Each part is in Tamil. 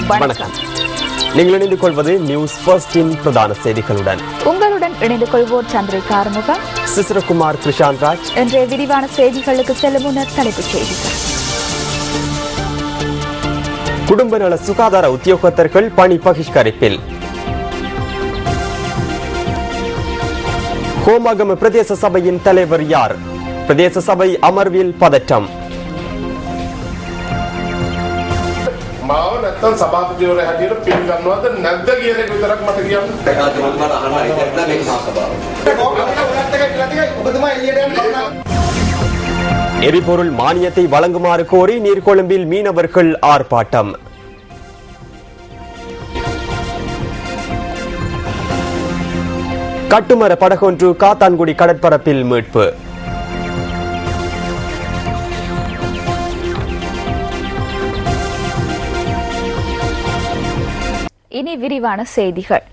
வணக்கம். நீங்கள் இணைந்து கொள்வது நியூஸ் ஃபர்ஸ்டின் பிரதான செய்திகளுடன். உங்களுடன் இணைந்து கொள்வோர் சந்திரிகா ஆறுமுகம், சிசிரகுமார், கிருஷாந்த் ராஜ். இன்றைய விரிவான செய்திகளுக்கு செல்லும் முன்னர் தலைப்புச் செய்திகள். குடும்ப நல சுகாதார உத்தியோகத்தர்கள் பணி பகிஷ்கரிப்பில். ஹோமாகம பிரதேச சபையின் தலைவர் யார்? பிரதேச சபை அமர்வில் பதற்றம். මාව නැත්තම් සභාපතිවරයා හැටියට පිළිගන්නවද නැද්ද කියන එක විතරක් මට කියන්න. எரிபொருள் மானியத்தை வழங்குமாறு கோரி நீர்கொழும்பில் மீனவர்கள் ஆர்ப்பாட்டம். கட்டுமர படகொன்று காத்தான்குடி கடற்பரப்பில் மீட்பு. இனி விரிவான செய்திகள்.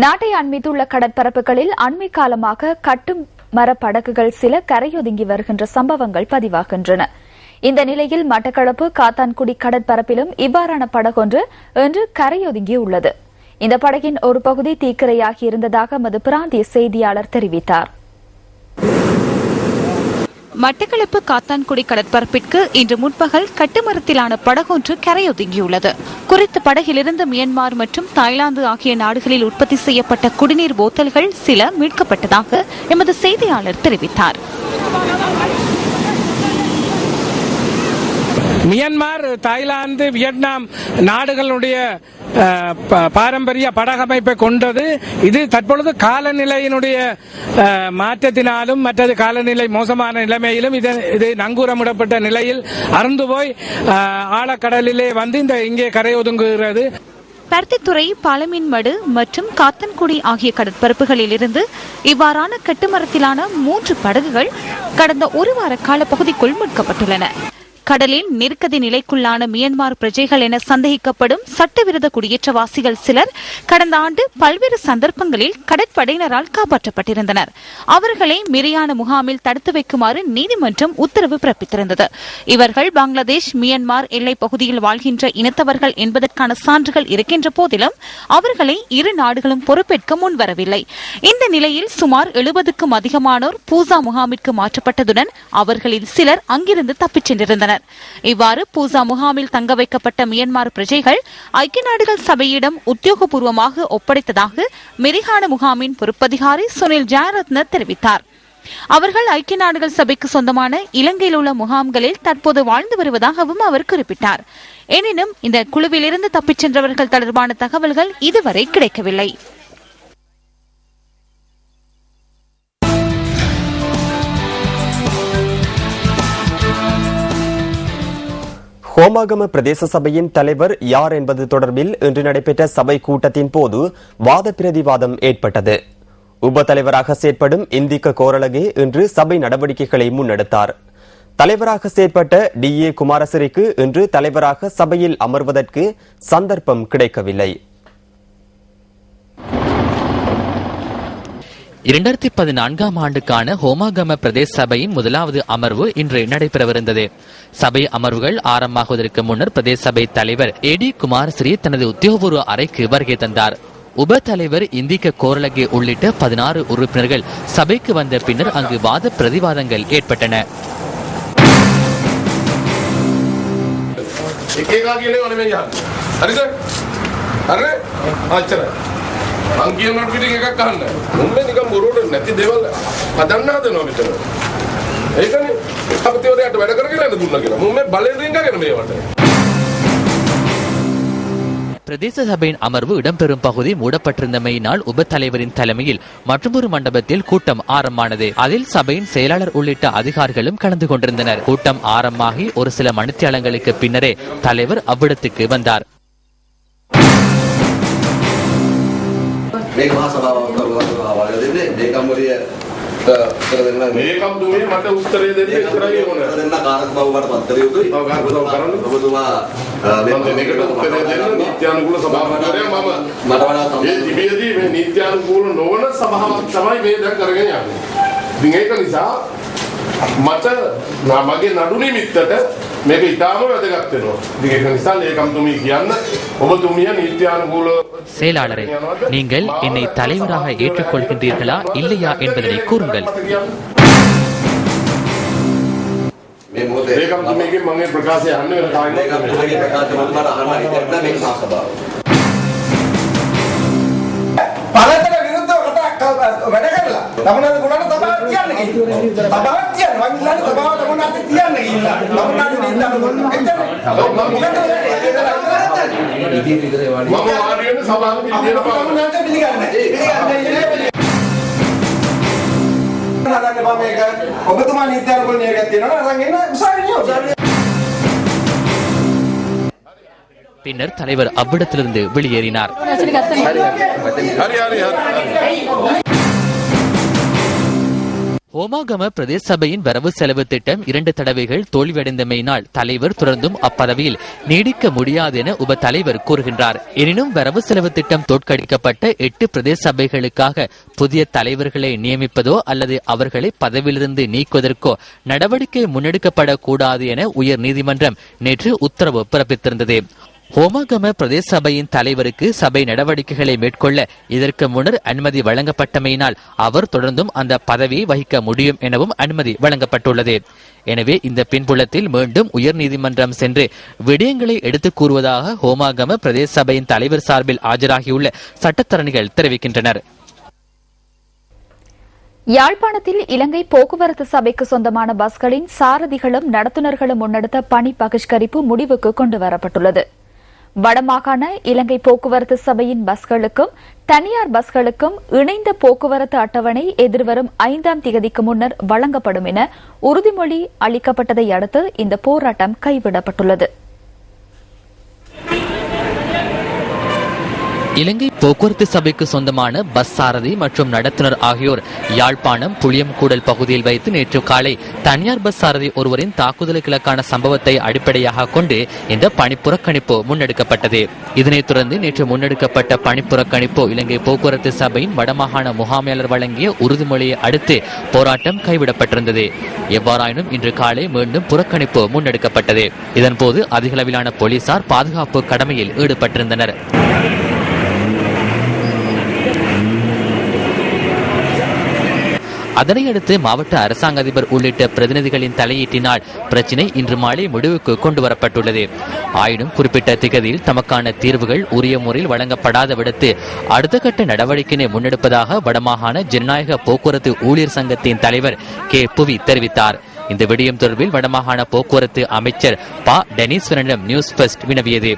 நாட்டை அண்மித்துள்ள கடற்பரப்புகளில் அண்மை காலமாக கட்டும் மரப்படகுகள் சில கரையொதுங்கி வருகின்ற சம்பவங்கள் பதிவாகின்றன. இந்த நிலையில் மட்டக்களப்பு காத்தான்குடி கடற்பரப்பிலும் இவ்வாறான படகொன்று இன்று கரையொதுங்கியுள்ளது. இந்த படகின் ஒரு பகுதி தீக்கிரையாகி இருந்ததாக எமது பிராந்திய செய்தியாளர் தெரிவித்தார். மட்டக்களப்பு காத்தான்குடி கடற்பரப்பிற்கு இன்று முற்பகல் கட்டுமரத்திலான படகொன்று கரையொதுங்கியுள்ளது. குறித்த படகிலிருந்து மியான்மர் மற்றும் தாய்லாந்து ஆகிய நாடுகளில் உற்பத்தி செய்யப்பட்ட குடிநீர் போத்தல்கள் சில மீட்கப்பட்டதாக எமது செய்தியாளர் தெரிவித்தார். மியான்மர், தாய்லாந்து, வியட்நாம் நாடுகளுடைய பாரம்பரிய படகமைப்பை கொண்டது. இது தற்பொழுது காலநிலையினுடைய மாற்றத்தினாலும் மற்றது காலநிலை மோசமான நிலைமையிலும் இது நங்கூரமிடப்பட்ட நிலையில் அறந்து போய் ஆழக்கடலிலே வந்து இங்கே கரை ஒதுங்குகிறது. பருத்தித்துறை, பாலமீன்மடு மற்றும் காத்தான்குடி ஆகிய கடற்பரப்புகளில் இருந்து இவ்வாறான கட்டுமரத்திலான 3 படகுகள் கடந்த ஒரு வார கால பகுதிக்குள் மீட்கப்பட்டுள்ளன. கடலில் நெருக்கடி நிலைக்குள்ளான மியான்மர் பிரஜைகள் என சந்தேகிக்கப்படும் சட்டவிரோத குடியேற்றவாசிகள் சிலர் கடந்த ஆண்டு பல்வேறு சந்தர்ப்பங்களில் கடற்படையினரால் காப்பாற்றப்பட்டிருந்தனர். அவர்களை மிரியான முகாமில் தடுத்து வைக்குமாறு நீதிமன்றம் உத்தரவு பிறப்பித்திருந்தது. இவர்கள் பங்களாதேஷ், மியான்மர் எல்லைப் பகுதியில் வாழ்கின்ற இனத்தவர்கள் என்பதற்கான சான்றுகள் இருக்கின்ற போதிலும் அவர்களை இரு நாடுகளும் பொறுப்பேற்க முன்வரவில்லை. இந்த நிலையில் சுமார் 70க்கும் அதிகமானோர் பூசா முகாமிற்கு மாற்றப்பட்டதுடன் அவர்களில் சிலர் அங்கிருந்து தப்பிச் சென்றிருந்தனர். இவ்வாறு பூசா முகாமில் தங்க வைக்கப்பட்ட மியான்மர் பிரஜைகள் ஐக்கிய நாடுகள் சபையிடம் உத்தியோகபூர்வமாக ஒப்படைத்ததாக மிரிகான முகாமின் பொறுப்பதிகாரி சுனில் ஜெயரத்ன தெரிவித்தார். அவர்கள் ஐக்கிய நாடுகள் சபைக்கு சொந்தமான இலங்கையில் உள்ள முகாம்களில் தற்போது வாழ்ந்து வருவதாகவும் அவர் குறிப்பிட்டார். எனினும் இந்த குழுவிலிருந்து தப்பிச் சென்றவர்கள் தொடர்பான தகவல்கள் இதுவரை கிடைக்கவில்லை. ஹோமாகம பிரதேச சபையின் தலைவர் யார் என்பது தொடர்பில் இன்று நடைபெற்ற சபை கூட்டத்தின் போது வாத பிரதிவாதம் ஏற்பட்டது. உப தலைவராக செயற்படும் இந்திக்க கோரலகே இன்று சபை நடவடிக்கைகளை முன்னெடுத்தார். தலைவராக செயற்பட்ட DA குமாரசிறிக்கு இன்று தலைவராக சபையில் அமர்வதற்கு சந்தர்ப்பம் கிடைக்கவில்லை. 2014ஆம் ஆண்டுக்கான ஹோமாகம பிரதேச சபையின் முதலாவது அமர்வு இன்று நடைபெறவிருந்தது. சபை அமர்வுகள் ஆரம்பமாகுவதற்கு முன்னர் பிரதேச சபை தலைவர் AD குமாரஸ்ரீ தனது உத்தியோகபூர்வ அறைக்கு வருகை தந்தார். உப தலைவர் இந்திக்க கோரலகே உள்ளிட்ட 16 உறுப்பினர்கள் சபைக்கு வந்த பின்னர் அங்கு வாத பிரதிவாதங்கள் ஏற்பட்டன. අංගියනට පිටින් එකක් අහන්න. මුම්බේ නිකන් බොරුවට නැති දේවල් හදන්න හදනවා මෙතන. ඒකනේ අපිටවරයට වැඩ කරගෙන යන්න දුන්නා කියලා. මුම්බේ බලෙන් රින්ගගෙන මේවට. பிரதேச சபையின் அமர்வு இடம்பெறும் பகுதி மூடப்பட்டிருந்தமையினால் உப தலைவரின் தலைமையில் மற்றொரு மண்டபத்தில் கூட்டம் ஆரம்பமானது. அதில் சபையின் செயலாளர் உள்ளிட்ட அதிகாரிகளும் கலந்து கொண்டிருந்தனர். கூட்டம் ஆரம்பமாகி ஒரு சில மணித்தியாலங்களுக்கு பின்னரே தலைவர் அவ்விடத்துக்கு வந்தார். මේක මහා සභාවක් කරනවා දෙන්නේ මේකම් වලිය කර දෙන්න මේකම් දුවේ මට උත්තරේ දෙන්න ඉතරයි ඕන දෙන්න කාර්ක බවකට පත්තරය උතුයි ඔව් කාර්ක බව කරන්න ඔබතුමා මේකට උත්තරේ දෙන්න නීත්‍යානුකූල සභාපතිවරයා මම මට වඩා තමයි මේ තිබෙදී මේ නීත්‍යානුකූල නොවන සභාවක් තමයි මේ දැන් කරගෙන යන්නේ. ඉතින් ඒක නිසා මට මගේ නඩු නිමිත්තට මේක ඉතාම වැදගත් වෙනවා. ඉතින් ඒක නිසා ලේකම්තුමී කියන්න ඔබතුමිය නීත්‍යානුකූල செயலாளரே, நீங்கள் என்னை தலைவராக ஏற்றுக்கொள்கின்றீர்களா இல்லையா என்பதனை கூறுங்கள். ලේකම්තුමීගේ මගේ ප්‍රකාශය අහන්න වෙන කාරණා ලේකම්තුමීගේ ප්‍රකාශය මම අහන්න හිතන්න මේක මාසභාව. පළතට විරුද්ධව වැඩ කරලා තමනාද ගුණන සභාවක් කියන්නේ කිව්වා. සභාවක් කියන්නේ මම ඉල්ලන්නේ සභාව තමනාද කියන්නේ කිව්වා. තමනාද නින්දන මොකද? මම වාඩි වෙන සභාවක ඉඳලා තමනාද පිළිගන්නේ. නරක මේක ඔබතුමා නීත්‍යානුකූල නියෝගයක් තියෙනවා අරන් එන්න උසාවිය. பின்னர் தலைவர் அவ்விடத்திலிருந்து வெளியேறினார். ஹோமாகம பிரதேச சபையின் வரவு செலவு திட்டம் 2 தடவைகள் தோல்வியடைந்தமையினால் தலைவர் தொடர்ந்தும் அப்பதவியில் நீடிக்க முடியாது என உப தலைவர் கூறுகின்றார். எனினும் வரவு செலவு திட்டம் தோற்கடிக்கப்பட்ட 8 பிரதேச சபைகளுக்காக புதிய தலைவர்களை நியமிப்பதோ அல்லது அவர்களை பதவியிலிருந்து நீக்குவதற்கோ நடவடிக்கை முன்னெடுக்கப்படக்கூடாது என உயர் நீதிமன்றம் நேற்று உத்தரவு பிறப்பித்திருந்தது. ஹோமாகம பிரதேச சபையின் தலைவருக்கு சபை நடவடிக்கைகளை மேற்கொள்ள இதற்கு முன்னர் அனுமதி வழங்கப்பட்டமையினால் அவர் தொடர்ந்தும் அந்த பதவியை வகிக்க முடியும் எனவும் அனுமதி வழங்கப்பட்டுள்ளது. எனவே இந்த பின்புலத்தில் மீண்டும் உயர் நீதிமன்றம் சென்று விடயங்களை எடுத்துக் கூறுவதாக ஹோமாகம பிரதேச சபையின் தலைவர் சார்பில் ஆஜராகியுள்ள சட்டத்தரணிகள் தெரிவிக்கின்றனர். யாழ்ப்பாணத்தில் இலங்கை போக்குவரத்து சபைக்கு சொந்தமான பஸ்களின் சாரதிகளும் நடத்துனர்களும் முன்னெடுத்த பணி பகிஷ்கரிப்பு முடிவுக்கு கொண்டுவரப்பட்டுள்ளது. வடமாகாண இலங்கை போக்குவரத்து சபையின் பஸ்களுக்கும் தனியார் பஸ்களுக்கும் இணைந்த போக்குவரத்து அட்டவணை எதிர்வரும் 5ஆம் தேதிக்கு முன்னர் வழங்கப்படும் என உறுதிமொழி அளிக்கப்பட்டதை அடுத்து இந்த போராட்டம் கைவிடப்பட்டுள்ளது. இலங்கை போக்குவரத்து சபைக்கு சொந்தமான பஸ் சாரதி மற்றும் நடத்துனர் ஆகியோர் யாழ்ப்பாணம் புளியம்கூடல் பகுதியில் வைத்து நேற்று காலை தனியார் பஸ் சாரதி ஒருவரின் தாக்குதலுக்கான சம்பவத்தை அடிப்படையாக கொண்டு இந்த பணிப்புறக்கணிப்பு முன்னெடுக்கப்பட்டது. இதனைத் தொடர்ந்து நேற்று முன்னெடுக்கப்பட்ட பணிப்புறக்கணிப்பு இலங்கை போக்குவரத்து சபையின் வடமாகாண முகாமையாளர் வழங்கிய உறுதிமொழியை அடுத்து போராட்டம் கைவிடப்பட்டிருந்தது. எவ்வாறாயினும் இன்று காலை மீண்டும் புறக்கணிப்பு முன்னெடுக்கப்பட்டது. இதன்போது அதிகளவிலான போலீசார் பாதுகாப்பு கடமையில் ஈடுபட்டிருந்தனர். அதனையடுத்து மாவட்ட அரசாங்க அதிபர் உள்ளிட்ட பிரதிநிதிகளின் தலையீட்டினால் பிரச்சினை இன்று மாலை முடிவுக்கு கொண்டுவரப்பட்டுள்ளது. ஆயினும் குறிப்பிட்ட திகதியில் தமக்கான தீர்வுகள் உரிய முறையில் வழங்கப்படாத விடத்து அடுத்த கட்ட நடவடிக்கையை முன்னெடுப்பதாக வடமாகாண ஜனநாயக போக்குவரத்து ஊழியர் சங்கத்தின் தலைவர் கே புவி தெரிவித்தார். இந்த விடயம் தொடர்பில் வடமாகாண போக்குவரத்து அமைச்சர் ப டெனிஸ்வரனிடம் நியூஸ் ஃபர்ஸ்ட் வினவியது.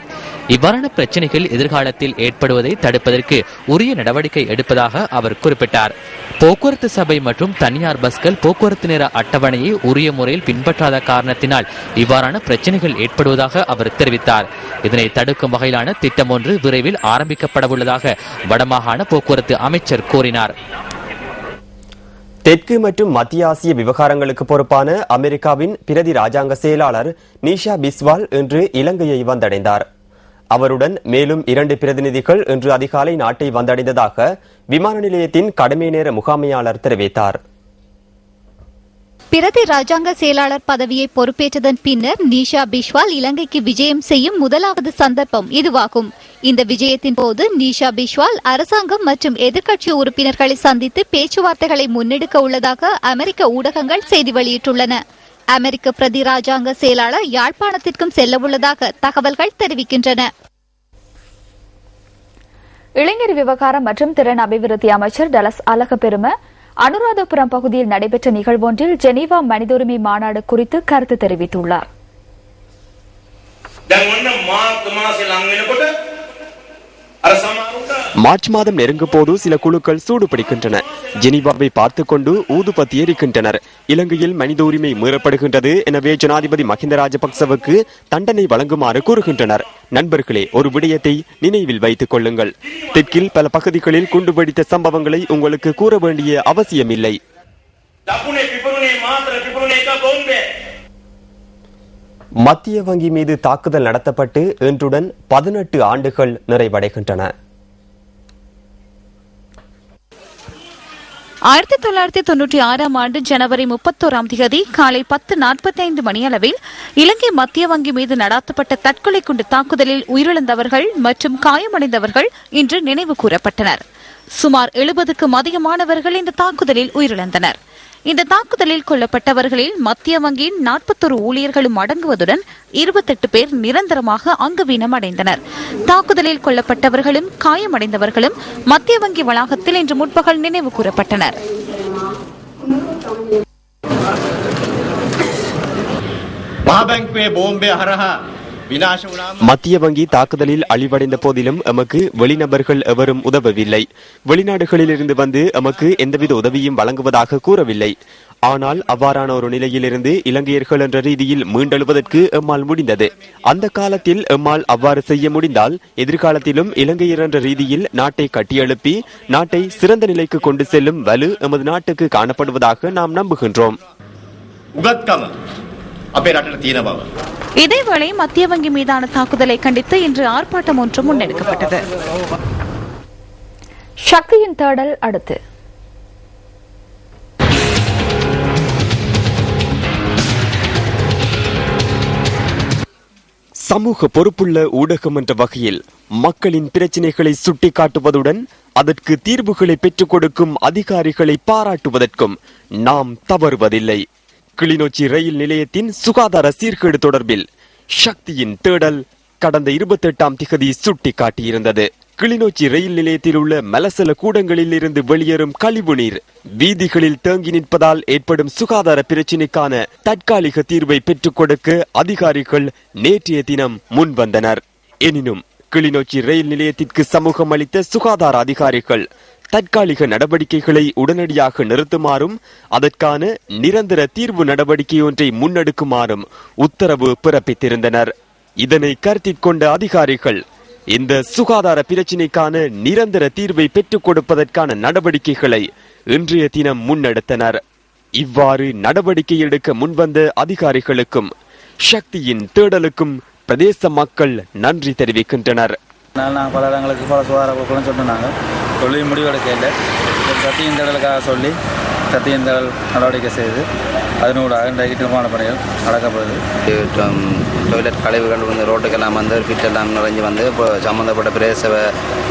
இவ்வாறான பிரச்சனைகள் எதிர்காலத்தில் ஏற்படுவதை தடுப்பதற்கு உரிய நடவடிக்கை எடுப்பதாக அவர் குறிப்பிட்டார். போக்குவரத்து சபை மற்றும் தனியார் பஸ்கள் போக்குவரத்து நேர அட்டவணையை உரிய முறையில் பின்பற்றாத காரணத்தினால் இவ்வாறான பிரச்சனைகள் ஏற்படுவதாக அவர் தெரிவித்தார். இதனை தடுக்கும் வகையிலான திட்டம் ஒன்று விரைவில் ஆரம்பிக்கப்படவுள்ளதாக வடமாகாண போக்குவரத்து அமைச்சர் கூறினார். தெற்கு மற்றும் மத்திய ஆசிய விவகாரங்களுக்கு பொறுப்பான அமெரிக்காவின் பிரதி ராஜாங்க செயலாளர் நீஷா பிஸ்வால் இன்று இலங்கையை வந்தடைந்தார். அவருடன் மேலும் 2 பிரதிநிதிகள் இன்று அதிகாலை நாட்டை வந்தடைந்ததாக விமான நிலையத்தின் கடமை நேர முகாமையாளர் தெரிவித்தார். பிரதி ராஜாங்க செயலாளர் பதவியை பொறுப்பேற்றதன் பின்னர் நீஷா பிஸ்வால் இலங்கைக்கு விஜயம் செய்யும் முதலாவது சந்தர்ப்பம் இதுவாகும். இந்த விஜயத்தின் போது நீஷா பிஸ்வால் அரசாங்கம் மற்றும் எதிர்க்கட்சி உறுப்பினர்களை சந்தித்து பேச்சுவார்த்தைகளை முன்னெடுக்க உள்ளதாக அமெரிக்க ஊடகங்கள் செய்தி வெளியிட்டுள்ளன. அமெரிக்க பிரதி ராஜாங்க செயலாளர் யாழ்ப்பாணத்திற்கும் செல்லவுள்ளதாக தகவல்கள் தெரிவிக்கின்றன. இளைஞர் விவகாரம் மற்றும் திறன் அபிவிருத்தி அமைச்சர் டலஸ் அழகப்பெரும அனுராதபுரம் பகுதியில் நடைபெற்ற நிகழ்வொன்றில் ஜெனீவா மனித உரிமை மாநாடு குறித்து கருத்து தெரிவித்துள்ளார். மார்ச் மாதம் நெருங்கும் போது சில குழுக்கள் சூடு பிடிக்கின்றன. ஜெனீவாவை பார்த்துக் கொண்டு ஊதுபத்தி எரிக்கின்றனர். இலங்கையில் மனித உரிமை மீறப்படுகின்றது, எனவே ஜனாதிபதி மஹிந்த ராஜபக்சவுக்கு தண்டனை வழங்குமாறு கூறுகின்றனர். நண்பர்களே, ஒரு விடயத்தை நினைவில் வைத்துக் கொள்ளுங்கள். தெற்கில் பல பகுதிகளில் குண்டுவெடித்த சம்பவங்களை உங்களுக்கு கூற வேண்டிய அவசியமில்லை. மத்திய வங்கி மீது தாக்குதல் நடத்தப்பட்டு இன்றுடன் 18 ஆண்டுகள் நிறைவடைகின்றன. 1996 ஆண்டு ஜனவரி 31ஆம் தேதி காலை 10:45 மணியளவில் இலங்கை மத்திய வங்கி மீது நடாத்தப்பட்ட தற்கொலை குண்டு தாக்குதலில் உயிரிழந்தவர்கள் மற்றும் காயமடைந்தவர்கள் இன்று நினைவு கூறப்பட்டனர். சுமார் 70க்கும் அதிகமானவர்கள் இந்த தாக்குதலில் உயிரிழந்தனர். இந்த தாக்குதலில் கொல்லப்பட்டவர்களில் மத்திய வங்கியின் 41 ஊழியர்களும் அடங்குவதுடன் 28 பேர் நிரந்தரமாக அங்கவீனம் அடைந்தனர். தாக்குதலில் கொல்லப்பட்டவர்களும் காயமடைந்தவர்களும் மத்திய வங்கி வளாகத்தில் இன்று முற்பகல் நினைவு கூறப்பட்டனர். மத்திய வங்கி தாக்குதலில் அழிவடைந்த போதிலும் எமக்கு வெளிநபர்கள் எவரும் உதவவில்லை. வெளிநாடுகளில் இருந்து வந்து எமக்கு எந்தவித உதவியும் வழங்குவதாக கூறவில்லை. ஆனால் அவ்வாறான ஒரு நிலையிலிருந்து இலங்கையர்கள் என்ற ரீதியில் மீண்டெழுவதற்கு எம்மால் முடிந்தது. அந்த காலத்தில் எம்மால் அவ்வாறு செய்ய முடிந்தால் எதிர்காலத்திலும் இலங்கையர் என்ற ரீதியில் நாட்டை கட்டியெழுப்பி நாட்டை சிறந்த நிலைக்கு கொண்டு செல்லும் வலு எமது நாட்டுக்கு காணப்படுவதாக நாம் நம்புகின்றோம். இதேவேளை மத்திய வங்கி மீதான தாக்குதலை கண்டித்து இன்று ஆர்ப்பாட்டம் ஒன்று முன்னெடுக்கப்பட்டது. சக்தியின் தேடல் அடுத்து. சமூக பொறுப்புள்ள ஊடகம் என்ற வகையில் மக்களின் பிரச்சினைகளை சுட்டிக்காட்டுவதுடன் அதற்கு தீர்வுகளை பெற்றுக் கொடுக்கும் அதிகாரிகளை பாராட்டுவதற்கும் நாம் தவறுவதில்லை. கிளிநொச்சி ரயில் நிலையத்தின் சுகாதார சீர்கேடு தொடர்பில் சக்தியின் தேடல் கடந்த 28ஆம் திகதி சுட்டிக்காட்டியிருந்தது. கிளிநொச்சி ரயில் நிலையத்தில் உள்ள மலசல கூடங்களில் இருந்து வெளியேறும் கழிவு நீர் வீதிகளில் தேங்கி நிற்பதால் ஏற்படும் சுகாதார பிரச்சினைக்கான தற்காலிக தீர்வை பெற்றுக் கொடுக்க அதிகாரிகள் நேற்றைய தினம் முன்வந்தனர். எனினும் கிளிநொச்சி ரயில் நிலையத்திற்கு சமூகம் அளித்த சுகாதார அதிகாரிகள் தற்காலிக நடவடிக்கைகளை உடனடியாக நிறுத்துமாறும் அதற்கான நிரந்தர தீர்வு நடவடிக்கை ஒன்றை முன்னெடுக்குமாறும் உத்தரவு பிறப்பித்திருந்தனர். இதனை கருத்தில் கொண்ட அதிகாரிகள் இந்த சுகாதார பிரச்சினைக்கான நிரந்தர தீர்வை பெற்றுக் கொடுப்பதற்கான நடவடிக்கைகளை இன்றைய தினம் முன்னெடுத்தனர். இவ்வாறு நடவடிக்கை எடுக்க முன்வந்த அதிகாரிகளுக்கும் சக்தியின் தேடலுக்கும் பிரதேச மக்கள் நன்றி தெரிவிக்கின்றனர். நாங்கள் பல இடங்களுக்கு பல சுகாதார பொருட்களும் சொன்னாங்க. சொல்லி முடிவெடுக்கல சத்தியின் தேடலுக்காக சொல்லி சத்தியின் தேடல் நடவடிக்கை செய்து அதனூடாக இன்றைக்கு நிர்மாண பணிகள் நடக்கப்படுது. டொய்லெட் கழிவுகள் வந்து ரோட்டுக்கெல்லாம் வந்து பிட்டெல்லாம் நிறைஞ்சு வந்து இப்போ சம்மந்தப்பட்ட பிரதேச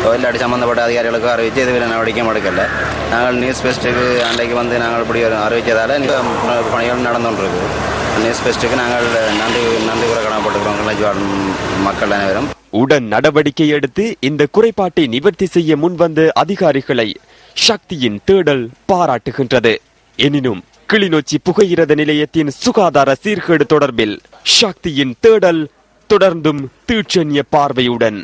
டொய்லெட் சம்மந்தப்பட்ட அதிகாரிகளுக்கு அறிவித்து இதுவரை நடவடிக்கையும் எடுக்கல. நாங்கள் நியூஸ் பெஸ்ட்டுக்கு அன்றைக்கு வந்து நாங்கள் இப்படி அறிவித்ததால் பணிகள் நடந்துகிட்டு நியூஸ் பெஸ்ட்டுக்கு நாங்கள் நன்றி கூற கடமைப்பட்டுக்கிறோம் மக்கள் அனைவரும். உடன் நடவடிக்கை எடுத்து இந்த குறைபாட்டை நிவர்த்தி செய்ய முன்வந்த அதிகாரிகளை சக்தியின் தேடல் பாராட்டுகின்றது. எனினும் கிளிநொச்சி புகையிரத நிலையத்தின் சுகாதார சீர்கேடு தொடர்பில் சக்தியின் தேடல் தொடர்ந்தும் தீட்சண்ய பார்வையுடன்.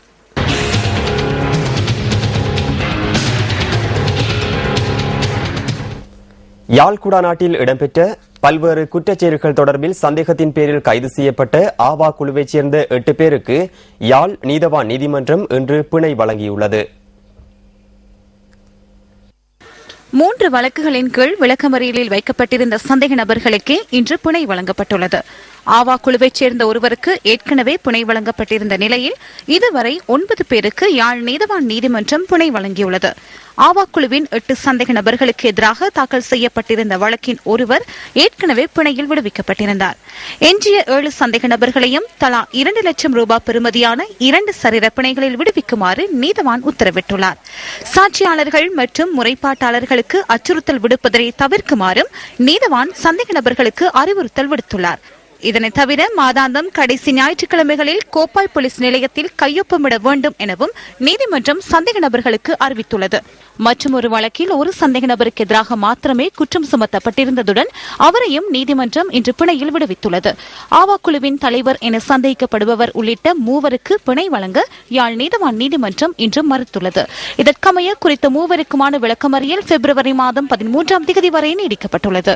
யாழ்குடா நாட்டில் இடம்பெற்ற பல்வேறு குற்றச்செயல்கள் தொடர்பில் சந்தேகத்தின் பேரில் கைது செய்யப்பட்ட ஆவா குழுவைச் சேர்ந்த 8 பேருக்கு யாழ் நீதவான் நீதிமன்றம் இன்று பிணை வழங்கியுள்ளது. 3 வழக்குகளின் கீழ் விளக்கமறியலில் வைக்கப்பட்டிருந்த சந்தேக நபர்களுக்கே இன்று பிணை வழங்கப்பட்டுள்ளது. ஆவா குழுவைச் சேர்ந்த ஒருவருக்கு ஏற்கனவே பிணை வழங்கப்பட்டிருந்த நிலையில் இதுவரை 9 பேருக்கு யாழ் நீதவான் நீதிமன்றம் பிணை வழங்கியுள்ளது. ஆவா குழுவின் 8 சந்தேக நபர்களுக்கு எதிராக தாக்கல் செய்யப்பட்டிருந்த வழக்கின் ஒருவர் ஏற்கனவே பிணையில் விடுவிக்கப்பட்டிருந்தார். எஞ்சிய 7 சந்தேக நபர்களையும் தலா 2 லட்சம் ரூபாய் பெறுமதியான 2 சரீர பிணைகளில் விடுவிக்குமாறு நீதவான் உத்தரவிட்டுள்ளார். சாட்சியாளர்கள் மற்றும் முறைப்பாட்டாளர்களுக்கு அச்சுறுத்தல் விடுப்பதை தவிர்க்குமாறும் நீதவான் சந்தேக நபர்களுக்கு அறிவுறுத்தல் விடுத்துள்ளார். இதனை தவிர மாதாந்தம் கடைசி ஞாயிற்றுக்கிழமைகளில் கோப்பாய் போலீஸ் நிலையத்தில் கையொப்பமிட வேண்டும் எனவும் நீதிமன்றம் சந்தேக நபர்களுக்கு அறிவித்துள்ளது. மற்றொரு வழக்கில் ஒரு சந்தேக நபருக்கு எதிராக மாத்திரமே குற்றம் சுமத்தப்பட்டிருந்ததுடன் அவரையும் நீதிமன்றம் இன்று பிணையில் விடுவித்துள்ளது. ஆவா குழுவின் தலைவர் என சந்தேகிக்கப்படுபவர் உள்ளிட்ட 3 பிணை வழங்க யாழ் நீதவான் நீதிமன்றம் இன்று மறுத்துள்ளது. இதற்கமைய குறித்த 3 விளக்கமறியல் பிப்ரவரி மாதம் 13ஆம் தேதி வரை நீடிக்கப்பட்டுள்ளது.